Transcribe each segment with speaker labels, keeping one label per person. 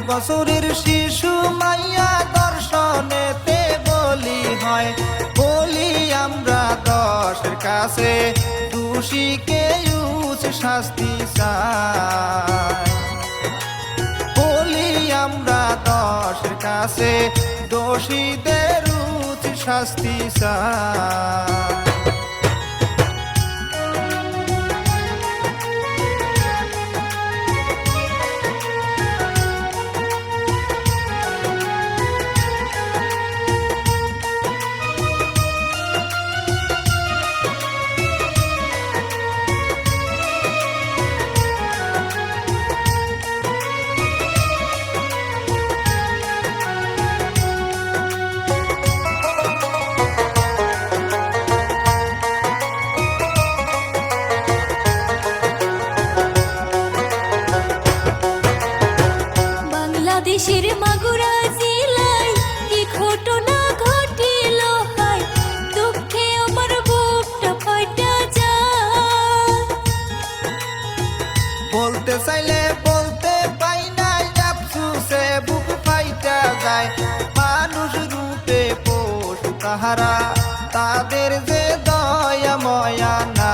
Speaker 1: বছরের শিশু মাইয়া দর্শনেতে বলি হয়, বলি আমরা 10-এর কাছে দোষীকে উচিত শাস্তি চাই। বলি আমরা 10-এর কাছে দোষীদের উচিত শাস্তি চাই।
Speaker 2: দেশের মাগুরা জেলায় কি ঘটনা ঘটিল হায়, দুঃখে আমার বুকটা ফাটা যায়।
Speaker 1: বলতে চাইলে বলতে পাই না, আফসোসে বুক ফাইটা যায়। মানুষ রূপে পশু তাহারা, তাদের যে দয়া ময়া না।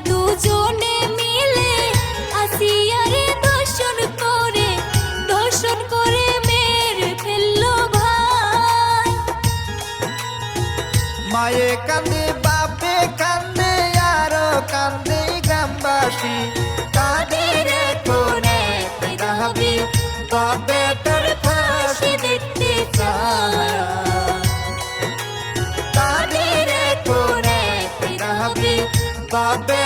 Speaker 2: দুজনে মিলে আসিয়ারে দর্শন করে মেরে ফেললো ভাই।
Speaker 1: মায়ে কান্দে বাপে কান্দে আরো কান্দে গ্রামবাসী, তাদের কোনে দাবি তবে তোর ফাঁসি দেখতে চায়। তাদের কোনে দাবি তবে